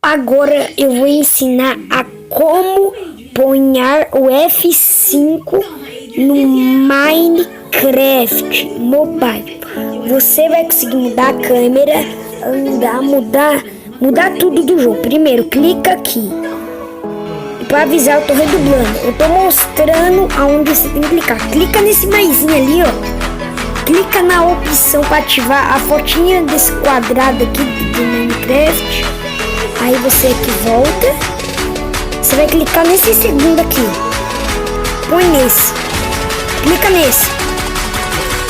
Agora eu vou ensinar a como ponhar o F5 no Minecraft Mobile. Você vai conseguir mudar a câmera, andar, mudar tudo do jogo. Primeiro, clica aqui. Para avisar, eu tô redublando. Eu tô mostrando aonde você tem que clicar. Clica nesse maisinho ali, ó. Clica na opção para ativar a fotinha desse quadrado aqui do Minecraft. Aí você aqui volta. Você vai clicar nesse segundo aqui, ó. Põe nesse. Clica nesse.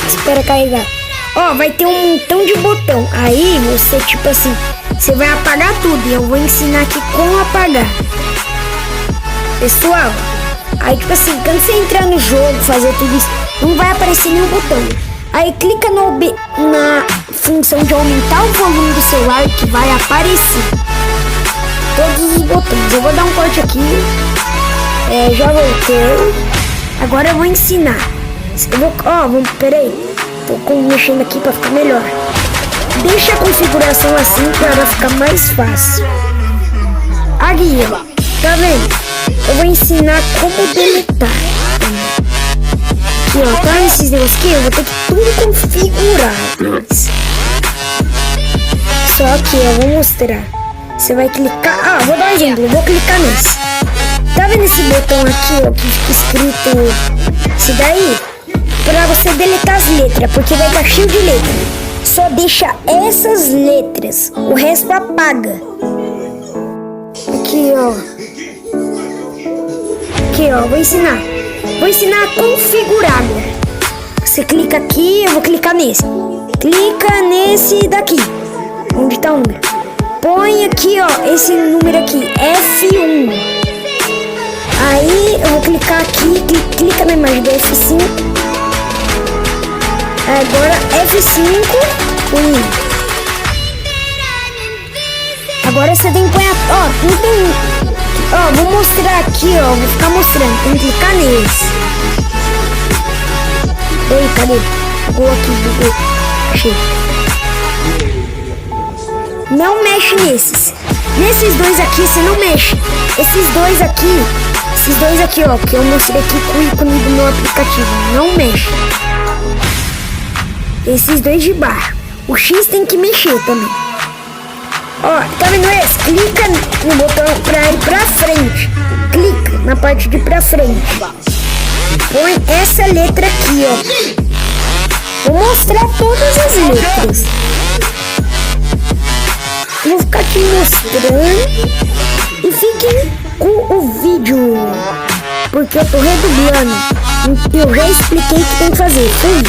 Espera carregar. Ó, vai ter um montão de botão. Aí você, tipo assim, você vai apagar tudo. E eu vou ensinar aqui como apagar. Pessoal, aí tipo assim, quando você entrar no jogo, fazer tudo isso, não vai aparecer nenhum botão. Aí clica na função de aumentar o volume do celular que vai aparecer todos os botões. Eu vou dar um corte aqui. Já voltei. Agora eu vou ensinar. Peraí. Tô mexendo aqui pra ficar melhor. Deixa a configuração assim para ficar mais fácil. Aqui, ó. Tá vendo? Eu vou ensinar como deletar. Aqui, ó. Tá esses negócios aqui? Eu vou ter que tudo configurar. Só que eu vou mostrar. Você vai clicar. Vou dar um exemplo. Eu vou clicar nesse. Tá vendo esse botão aqui, ó? Que fica escrito isso daí? Pra você deletar as letras. Porque vai estar cheio de letra. Só deixa essas letras. O resto apaga. Aqui, ó. Aqui, ó, vou ensinar a configurar agora. Você clica aqui, eu vou clicar nesse. Clica nesse daqui, onde tá o número. Põe aqui, ó, esse número aqui, F1. Aí eu vou clicar aqui, clica na imagem do F5. Agora F5, Agora você tem que pôr não tem. Vou mostrar aqui, ó. Vou ficar mostrando. Tem que clicar nesse. Ei, cadê? Vou aqui, achei. Não mexe nesses. Nesses dois aqui você não mexe. Esses dois aqui, ó, que eu mostrei aqui com o ícone do meu aplicativo. Não mexe. Esses dois de baixo. O X tem que mexer também. Ó, tá vendo esse? Clica no botão pra ir pra frente. Clica na parte de pra frente. Põe essa letra aqui, ó. Vou mostrar todas as letras. Vou ficar te mostrando. E fiquem com o vídeo. Porque eu tô redublando. Eu já expliquei o que tem que fazer. Fui.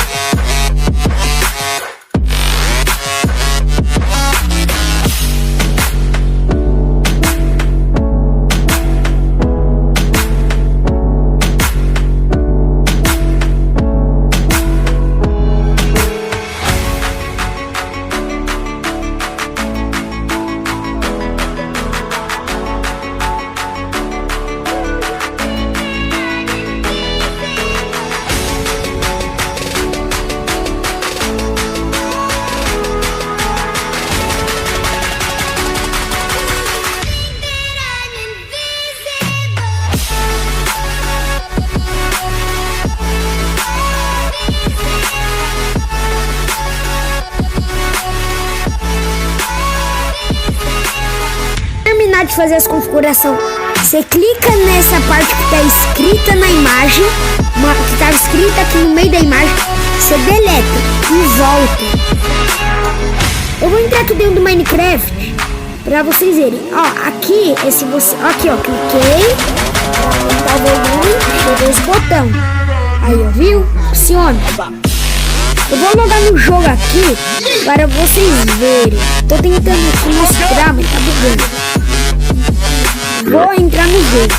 De fazer as configurações, você clica nessa parte que tá escrita na imagem, que tá escrita aqui no meio da imagem, você deleta e volta. Eu vou entrar aqui dentro do Minecraft pra vocês verem. Aqui, aqui, ó, cliquei, aumentar o volume, chegou esse botão. Aí, ó, viu? Funciona. Eu vou logar no jogo aqui para vocês verem. Tô tentando aqui mostrar, mas tá bugando. Vou entrar no jogo.